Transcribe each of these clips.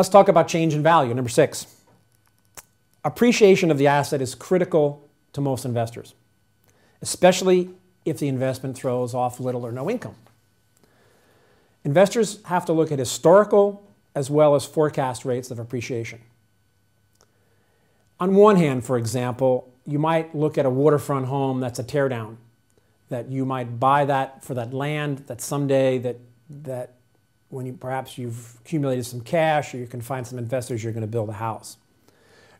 Let's talk about change in value. Number 6. Appreciation of the asset is critical to most investors, especially if the investment throws off little or no income. Investors have to look at historical as well as forecast rates of appreciation. On one hand, for example, you might look at a waterfront home that's a teardown, that you might buy that for that land, that someday that when perhaps you've accumulated some cash or you can find some investors, you're going to build a house.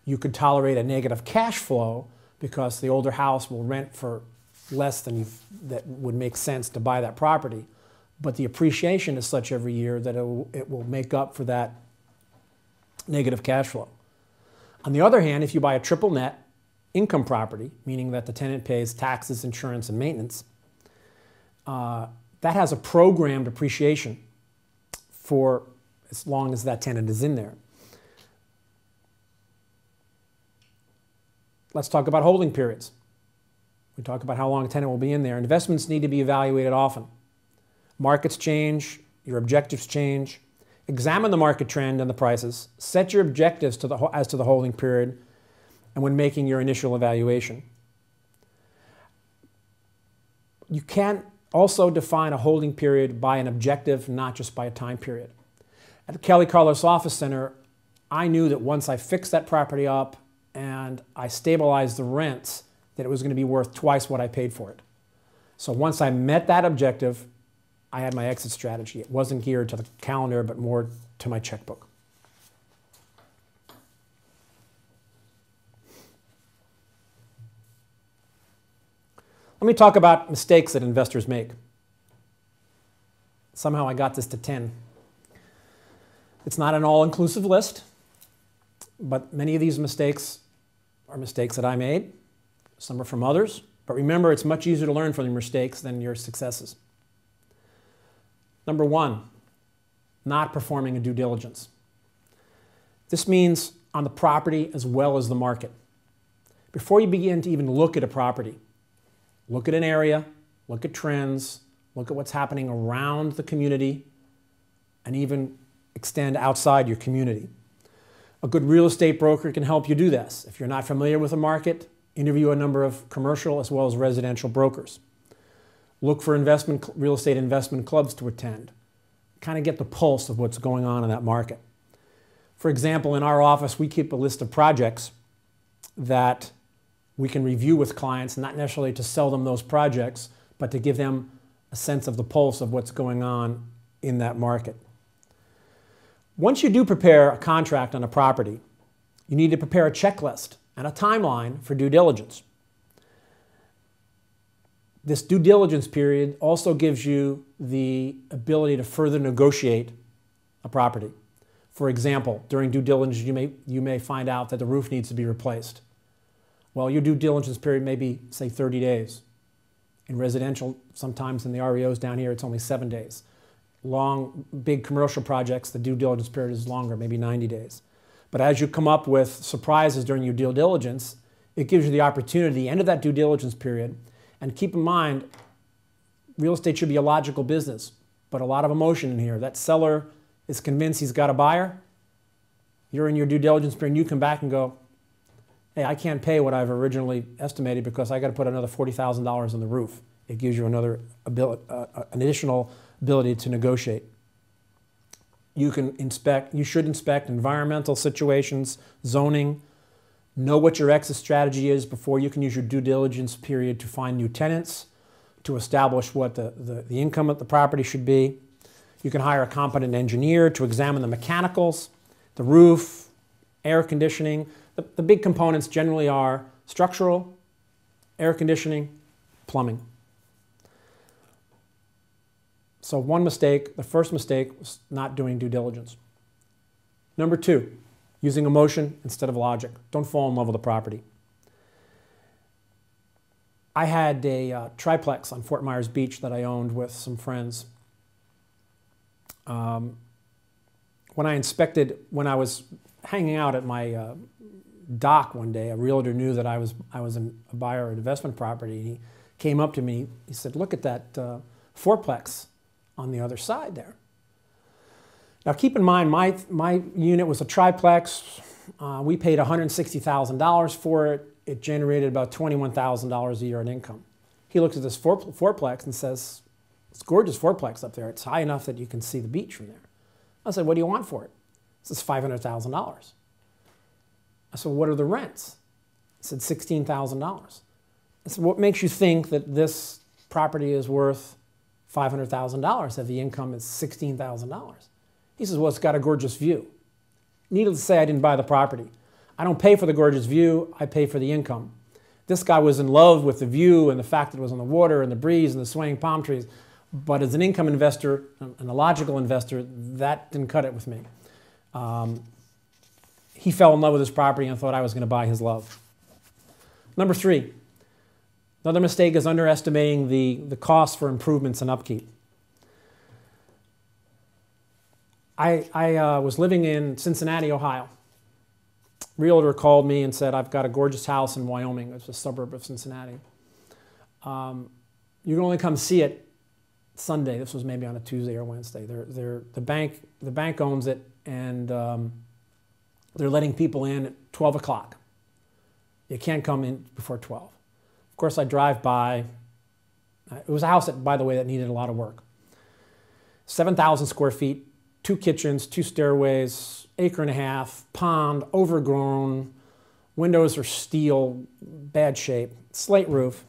You could tolerate a negative cash flow because the older house will rent for less than that would make sense to buy that property. But the appreciation is such every year that it will make up for that negative cash flow. On the other hand, if you buy a triple net income property, meaning that the tenant pays taxes, insurance, and maintenance, that has a programmed appreciation for as long as that tenant is in there. Let's talk about holding periods. We talk about how long a tenant will be in there. Investments need to be evaluated often. Markets change, your objectives change. Examine the market trend and the prices. Set your objectives as to the holding period and when making your initial evaluation. You can also define a holding period by an objective, not just by a time period. At the Kelly Carlos Office Center, I knew that once I fixed that property up and I stabilized the rents, that it was going to be worth twice what I paid for it. So once I met that objective, I had my exit strategy. It wasn't geared to the calendar, but more to my checkbook. Let me talk about mistakes that investors make. Somehow I got this to 10. It's not an all-inclusive list, but many of these mistakes are mistakes that I made. Some are from others. But remember, it's much easier to learn from your mistakes than your successes. Number 1, not performing a due diligence. This means on the property as well as the market. Before you begin to even look at a property, look at an area, look at trends, look at what's happening around the community, and even extend outside your community. A good real estate broker can help you do this. If you're not familiar with a market, interview a number of commercial as well as residential brokers. Look for real estate investment clubs to attend. Kind of get the pulse of what's going on in that market. For example, in our office, we keep a list of projects that we can review with clients, not necessarily to sell them those projects, but to give them a sense of the pulse of what's going on in that market. Once you do prepare a contract on a property, you need to prepare a checklist and a timeline for due diligence. This due diligence period also gives you the ability to further negotiate a property. For example, during due diligence, you may find out that the roof needs to be replaced. Well, your due diligence period may be, say, 30 days. In residential, sometimes in the REOs down here, it's only 7 days. Long, big commercial projects, the due diligence period is longer, maybe 90 days. But as you come up with surprises during your due diligence, it gives you the opportunity at the end of that due diligence period. And keep in mind, real estate should be a logical business, but a lot of emotion in here. That seller is convinced he's got a buyer. You're in your due diligence period, and you come back and go, hey, I can't pay what I've originally estimated because I got to put another $40,000 on the roof. It gives you an additional ability to negotiate. You should inspect environmental situations, zoning, know what your exit strategy is before you can use your due diligence period to find new tenants, to establish what the income of the property should be. You can hire a competent engineer to examine the mechanicals, the roof, air conditioning. The big components generally are structural, air conditioning, plumbing. So one mistake, the first mistake, was not doing due diligence. Number 2, using emotion instead of logic. Don't fall in love with the property. I had a triplex on Fort Myers Beach that I owned with some friends. When I was hanging out at my dock one day, a realtor knew that I was a buyer of investment property. He came up to me, he said, look at that fourplex on the other side there. Now keep in mind, my unit was a triplex. We paid $160,000 for it. It generated about $21,000 a year in income. He looks at this fourplex and says, it's a gorgeous fourplex up there. It's high enough that you can see the beach from there. I said, what do you want for it? He says, $500,000. I said, what are the rents? He said, $16,000. I said, what makes you think that this property is worth $500,000 if the income is $16,000? He says, well, it's got a gorgeous view. Needless to say, I didn't buy the property. I don't pay for the gorgeous view, I pay for the income. This guy was in love with the view and the fact that it was on the water and the breeze and the swaying palm trees. But as an income investor and a logical investor, that didn't cut it with me. He fell in love with his property and thought I was going to buy his love. Number 3, another mistake is underestimating the cost for improvements and upkeep. I was living in Cincinnati, Ohio. Realtor called me and said, I've got a gorgeous house in Wyoming. It's a suburb of Cincinnati. You can only come see it Sunday. This was maybe on a Tuesday or Wednesday. The bank owns it, and they're letting people in at 12 o'clock. You can't come in before 12. Of course, I drive by. It was a house, that, by the way, that needed a lot of work. 7,000 square feet, 2 kitchens, 2 stairways, acre and a half, pond, overgrown, windows are steel, bad shape, slate roof.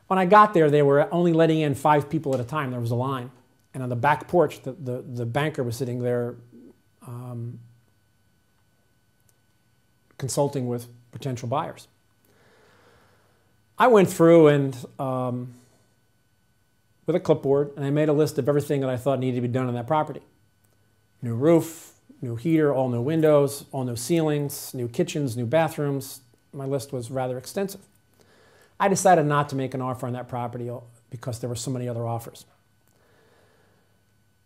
When I got there, they were only letting in 5 people at a time. There was a line. And on the back porch, the banker was sitting there consulting with potential buyers. I went through and with a clipboard, and I made a list of everything that I thought needed to be done on that property. New roof, new heater, all new windows, all new ceilings, new kitchens, new bathrooms. My list was rather extensive. I decided not to make an offer on that property because there were so many other offers.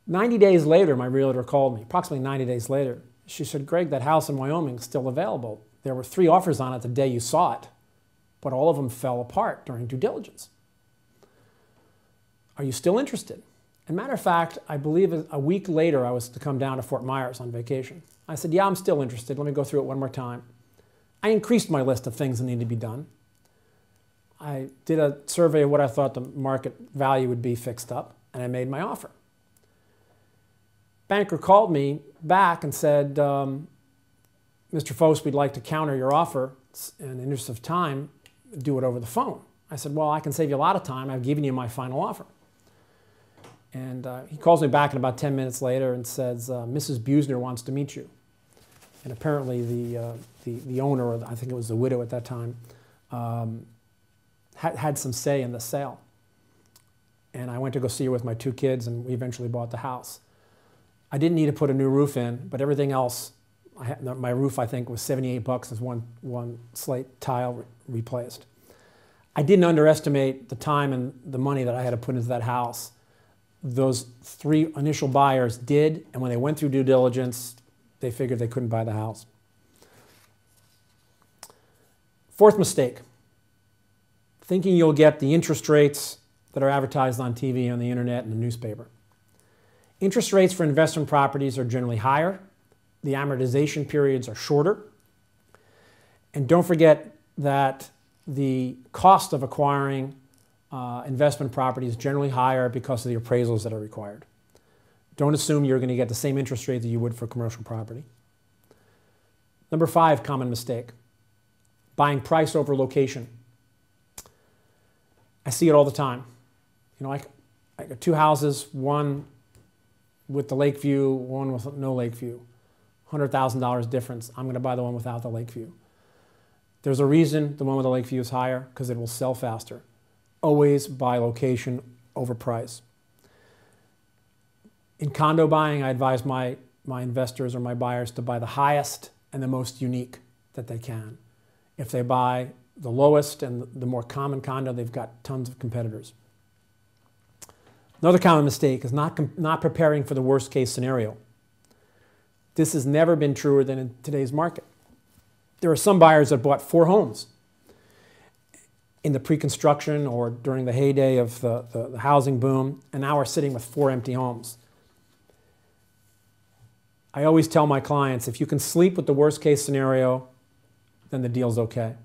90 days later, my realtor called me, approximately 90 days later. She said, Greg, that house in Wyoming is still available. There were 3 offers on it the day you saw it, but all of them fell apart during due diligence. Are you still interested? As a matter of fact, I believe a week later I was to come down to Fort Myers on vacation. I said, yeah, I'm still interested. Let me go through it one more time. I increased my list of things that need to be done. I did a survey of what I thought the market value would be fixed up, and I made my offer. Banker called me back and said, Mr. Fous, we'd like to counter your offer. In the interest of time, do it over the phone. I said, well, I can save you a lot of time. I've given you my final offer. And he calls me back in about 10 minutes later and says, Mrs. Buesner wants to meet you. And apparently the owner, or I think it was the widow at that time, had some say in the sale. And I went to go see her with my 2 kids, and we eventually bought the house. I didn't need to put a new roof in, but everything else, my roof I think was $78 as one slate tile replaced. I didn't underestimate the time and the money that I had to put into that house. Those 3 initial buyers did, and when they went through due diligence, they figured they couldn't buy the house. 4th mistake, thinking you'll get the interest rates that are advertised on TV, on the internet, and the newspaper. Interest rates for investment properties are generally higher. The amortization periods are shorter. And don't forget that the cost of acquiring investment property is generally higher because of the appraisals that are required. Don't assume you're going to get the same interest rate that you would for commercial property. Number 5 common mistake, buying price over location. I see it all the time. You know, I got 2 houses, one with the lake view, one with no lake view. $100,000 difference. I'm going to buy the one without the lake view. There's a reason the one with the lake view is higher, because it will sell faster. Always buy location over price. In condo buying, I advise my investors or my buyers to buy the highest and the most unique that they can. If they buy the lowest and the more common condo, they've got tons of competitors. Another common mistake is not preparing for the worst case scenario. This has never been truer than in today's market. There are some buyers that bought 4 homes in the pre-construction or during the heyday of the housing boom, and now are sitting with 4 empty homes. I always tell my clients, if you can sleep with the worst case scenario, then the deal's okay.